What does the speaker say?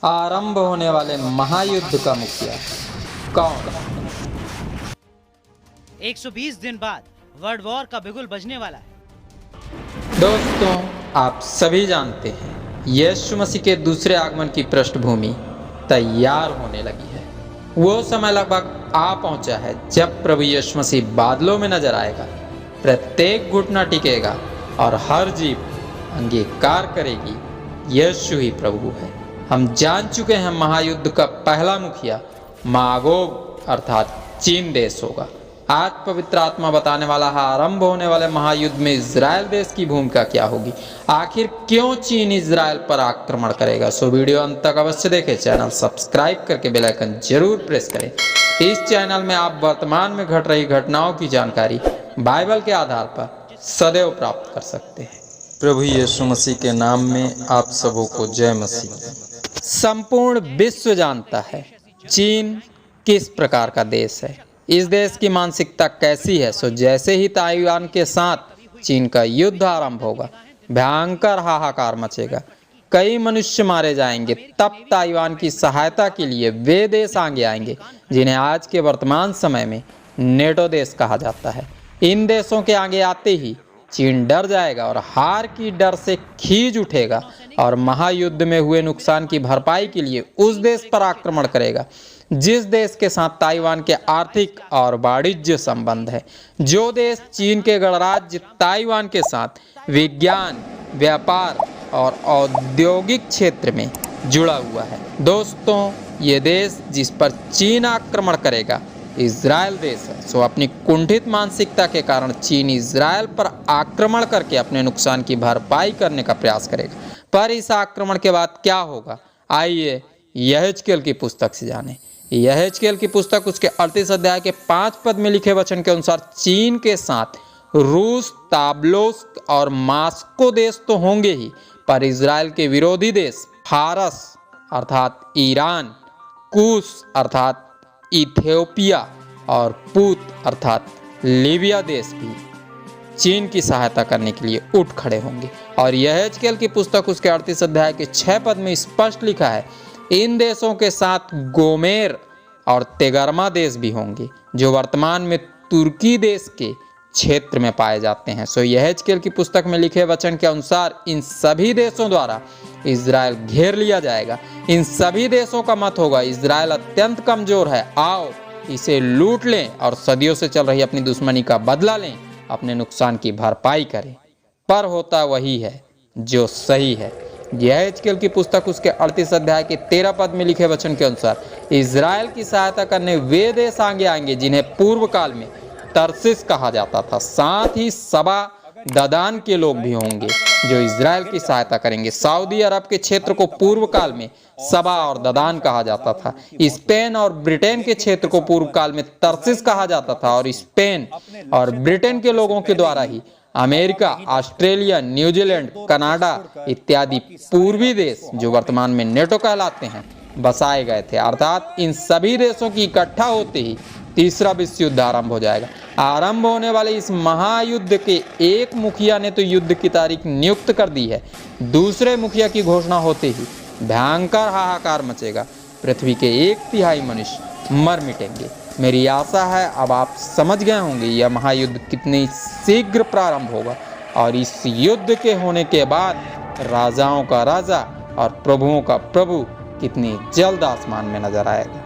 आरंभ होने वाले महायुद्ध का मुखिया कौन? 120 दिन बाद वर्ल्ड वॉर का बिगुल बजने वाला है। दोस्तों, आप सभी जानते हैं यीशु मसीह के दूसरे आगमन की पृष्ठभूमि तैयार होने लगी है। वो समय लगभग आ पहुंचा है जब प्रभु यीशु मसीह बादलों में नजर आएगा। प्रत्येक घुटना टिकेगा और हर जीभ अंगीकार करेगी यीशु ही प्रभु है। हम जान चुके हैं महायुद्ध का पहला मुखिया मागोग अर्थात चीन देश होगा। आज पवित्र आत्मा बताने वाला है आरंभ होने वाले महायुद्ध में इजराइल देश की भूमिका क्या होगी। आखिर क्यों चीन इजराइल पर आक्रमण करेगा। सो वीडियो अंत तक अवश्य देखें। चैनल सब्सक्राइब करके बेल आइकन जरूर प्रेस करें। इस चैनल में आप वर्तमान में घट रही घटनाओं की जानकारी बाइबल के आधार पर सदैव प्राप्त कर सकते हैं। प्रभु यीशु मसीह के नाम में आप सबों को जय मसीह। संपूर्ण विश्व जानता है चीन किस प्रकार का देश है, इस देश की मानसिकता कैसी है। सो जैसे ही ताइवान के साथ चीन का युद्ध आरंभ होगा, भयंकर हाहाकार मचेगा, कई मनुष्य मारे जाएंगे। तब ताइवान की सहायता के लिए वे देश आगे आएंगे जिन्हें आज के वर्तमान समय में नेटो देश कहा जाता है। इन देशों के आगे आते ही चीन डर जाएगा और हार की डर से खींच उठेगा और महायुद्ध में हुए नुकसान की भरपाई के लिए उस देश पर आक्रमण करेगा जिस देश के साथ ताइवान के आर्थिक और वाणिज्य संबंध है। जो देश चीन के गणराज्य ताइवान के साथ विज्ञान, व्यापार और औद्योगिक क्षेत्र में जुड़ा हुआ है। दोस्तों, ये देश जिस पर चीन आक्रमण करेगा इजराइल देश है। सो अपनी कुंठित मानसिकता के कारण चीन इजराइल पर आक्रमण करके अपने नुकसान की भरपाई करने का प्रयास करेगा। पर इस आक्रमण के बाद क्या होगा, आइए यहेजकेल की पुस्तक से जानें। यहेजकेल की पुस्तक उसके 38 अध्याय के 5 पद में लिखे वचन के अनुसार चीन के साथ रूस, ताबलोस और मास्को देश तो होंगे ही, पर इजराइल के विरोधी देश फारस अर्थात ईरान, कूश अर्थात इथियोपिया और पूत अर्थात लीबिया देश भी चीन की सहायता करने के लिए उठ खड़े होंगे। और यहेजकेल की पुस्तक उसके 38 अध्याय के 6 पद में स्पष्ट लिखा है, इन देशों के साथ गोमेर और तेगरमा देश भी होंगे जो वर्तमान में तुर्की देश के क्षेत्र में पाए जाते हैं। सो यहेजकेल की पुस्तक में लिखे वचन के अनुसार इन सभी देशों द्वारा इजराइल घेर लिया जाएगा। इन सभी देशों का मत होगा, इजराइल अत्यंत कमजोर है, आओ इसे लूट लें और सदियों से चल रही अपनी दुश्मनी का बदला लें, अपने नुकसान की भरपाई करें। पर होता वही है जो सही है। यहेजकेल की पुस्तक उसके 38 अध्याय के 13 पद में लिखे वचन के अनुसार इजराइल की सहायता करने वे देश आगे आएंगे जिन्हें पूर्व काल में तरसिस कहा जाता था। साथ ही सबा ददान के लोग भी होंगे जो इजराइल की सहायता करेंगे। सऊदी अरब के क्षेत्र को पूर्व काल में सबा और ददान कहा जाता था। स्पेन और ब्रिटेन के क्षेत्र को पूर्व काल में तरसिस कहा जाता था और स्पेन और ब्रिटेन के लोगों के द्वारा ही अमेरिका, ऑस्ट्रेलिया, न्यूजीलैंड, कनाडा इत्यादि पूर्वी देश जो वर्तमान में नेटो कहलाते हैं बसाए गए थे। अर्थात इन सभी देशों की इकट्ठा होते ही तीसरा विश्व युद्ध आरंभ हो जाएगा। आरंभ होने वाले इस महायुद्ध के एक मुखिया ने तो युद्ध की तारीख नियुक्त कर दी है, दूसरे मुखिया की घोषणा होते ही भयंकर हाहाकार मचेगा। पृथ्वी के 1/3 मनुष्य मर मिटेंगे। मेरी आशा है अब आप समझ गए होंगे यह महायुद्ध कितनी शीघ्र प्रारंभ होगा और इस युद्ध के होने के बाद राजाओं का राजा और प्रभुओं का प्रभु कितनी जल्द आसमान में नजर आएगा।